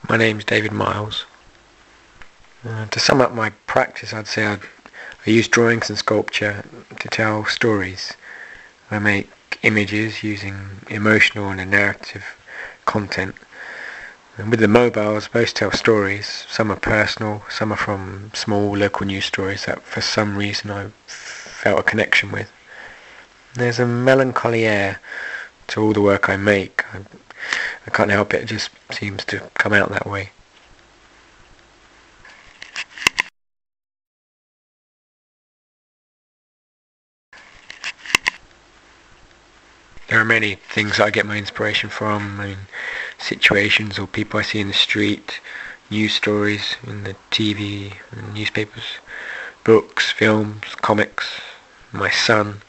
My name's David Miles. To sum up my practice, I'd say I use drawings and sculpture to tell stories. I make images using emotional and narrative content. And with the mobiles, both tell stories. Some are personal, some are from small local news stories that for some reason I felt a connection with. There's a melancholy air to all the work I make. I can't help it, it just seems to come out that way. There are many things I get my inspiration from. Situations or people I see in the street, news stories in the TV and newspapers, books, films, comics, my son,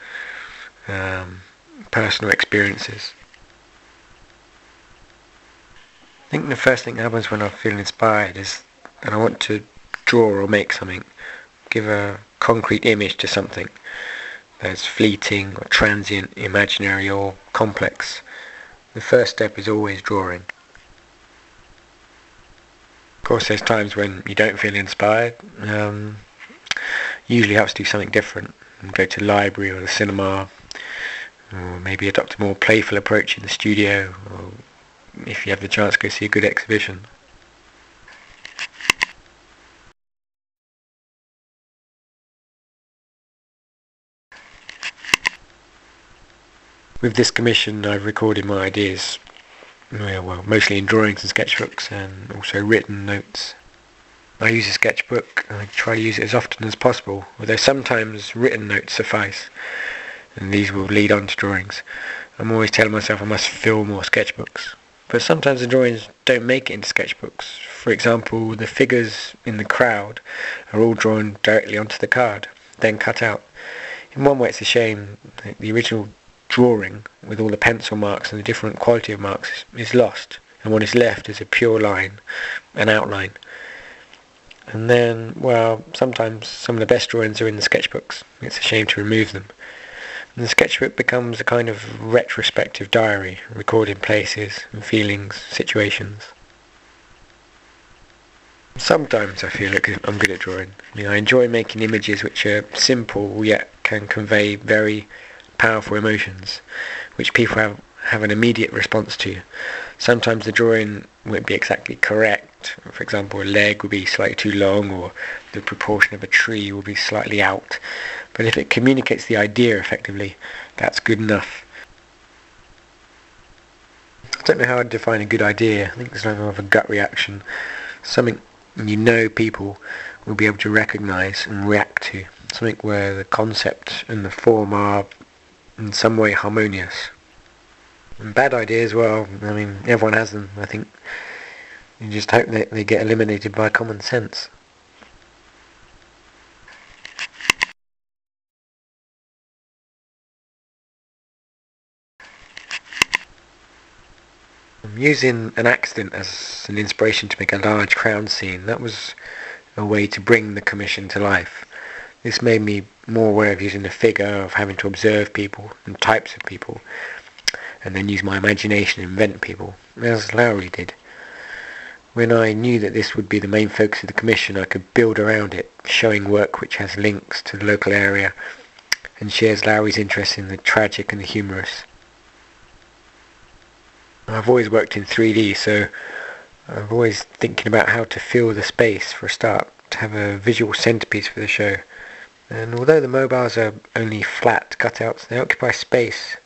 personal experiences. I think the first thing that happens when I feel inspired is that I want to draw or make something, give a concrete image to something that's fleeting or transient, imaginary or complex. The first step is always drawing. Of course, there's times when you don't feel inspired. Usually helps to do something different, go to the library or the cinema, or maybe adopt a more playful approach in the studio, or if you have the chance, go see a good exhibition. With this commission, I've recorded my ideas, mostly in drawings and sketchbooks, and also written notes. I use a sketchbook, and I try to use it as often as possible, although sometimes written notes suffice, and these will lead on to drawings. I'm always telling myself I must fill more sketchbooks. But sometimes the drawings don't make it into sketchbooks. For example, the figures in the crowd are all drawn directly onto the card, then cut out. In one way it's a shame that the original drawing, with all the pencil marks and the different quality of marks, is lost, and what is left is a pure line, an outline. And then, sometimes some of the best drawings are in the sketchbooks. It's a shame to remove them. And the sketchbook becomes a kind of retrospective diary, recording places and feelings, situations. Sometimes I feel like I'm good at drawing. I enjoy making images which are simple yet can convey very powerful emotions, which people have an immediate response to. Sometimes the drawing won't be exactly correct. For example, a leg will be slightly too long, or the proportion of a tree will be slightly out. But if it communicates the idea effectively, that's good enough. I don't know how I'd define a good idea. I think it's like a gut reaction. Something people will be able to recognise and react to. Something where the concept and the form are in some way harmonious. And bad ideas, everyone has them. I think you just hope that they get eliminated by common sense. Using an accident as an inspiration to make a large crowd scene, that was a way to bring the commission to life. This made me more aware of using the figure, of having to observe people and types of people, and then use my imagination and invent people, as Lowry did. When I knew that this would be the main focus of the commission, I could build around it, showing work which has links to the local area and shares Lowry's interest in the tragic and the humorous. I've always worked in 3D, so I'm always thinking about how to fill the space for a start, to have a visual centerpiece for the show. And although the mobiles are only flat cutouts, they occupy space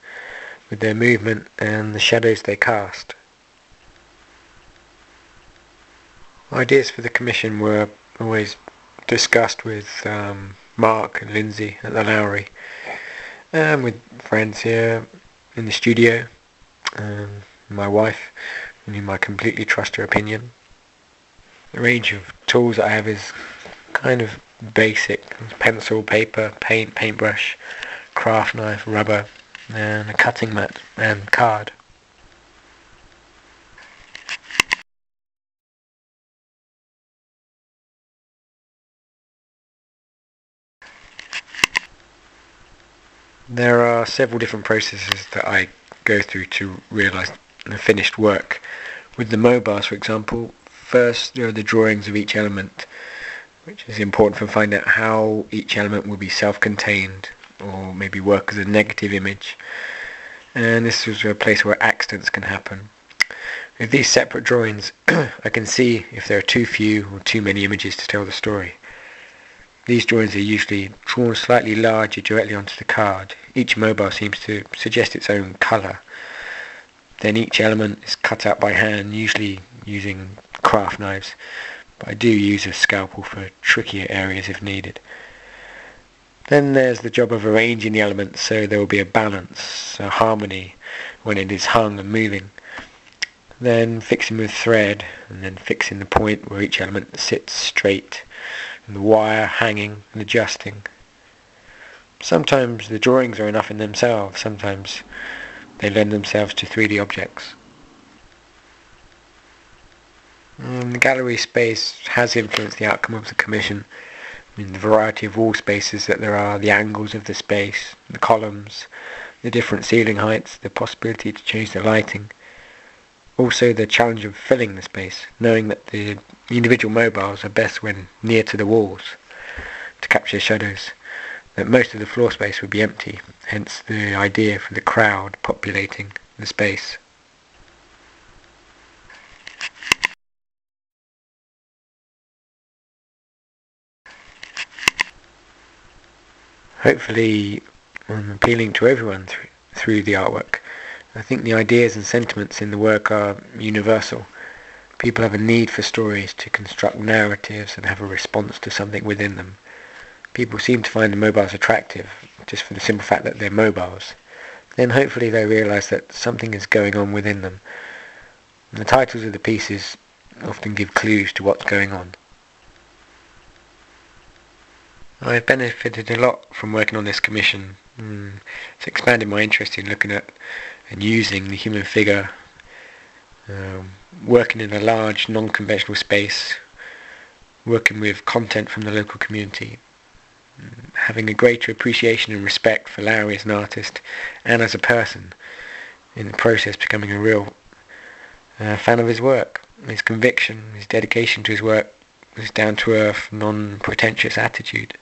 with their movement and the shadows they cast. Ideas for the commission were always discussed with Mark and Lindsay at the Lowry, and with friends here in the studio, my wife, whom I completely trust her opinion. The range of tools that I have is kind of basic: pencil, paper, paint, paintbrush, craft knife, rubber, and a cutting mat and card. There are several different processes that I go through to realise the finished work. With the mobiles, for example, First, there are the drawings of each element, which is important for finding out how each element will be self-contained, or maybe work as a negative image. And this is a place where accidents can happen. With these separate drawings, I can see if there are too few or too many images to tell the story. These drawings are usually drawn slightly larger directly onto the card. Each mobile seems to suggest its own colour. Then each element is cut out by hand, usually using craft knives, but I do use a scalpel for trickier areas if needed. Then there's the job of arranging the elements so there will be a balance, a harmony when it is hung and moving. Then fixing with thread, and then fixing the point where each element sits straight, and the wire hanging and adjusting. Sometimes the drawings are enough in themselves, sometimes they lend themselves to 3D objects. The gallery space has influenced the outcome of the commission. The variety of wall spaces that there are, the angles of the space, the columns, the different ceiling heights, the possibility to change the lighting. Also the challenge of filling the space, knowing that the individual mobiles are best when near to the walls to capture shadows, that most of the floor space would be empty, hence the idea for the crowd populating the space. Hopefully I'm appealing to everyone through the artwork. I think the ideas and sentiments in the work are universal. People have a need for stories to construct narratives and have a response to something within them. People seem to find the mobiles attractive just for the simple fact that they're mobiles. Then hopefully they realise that something is going on within them. And the titles of the pieces often give clues to what's going on. I've benefited a lot from working on this commission. It's expanded my interest in looking at and using the human figure, working in a large non-conventional space, working with content from the local community, having a greater appreciation and respect for Lowry as an artist and as a person, in the process becoming a real fan of his work. His conviction, his dedication to his work, his down-to-earth, non-pretentious attitude.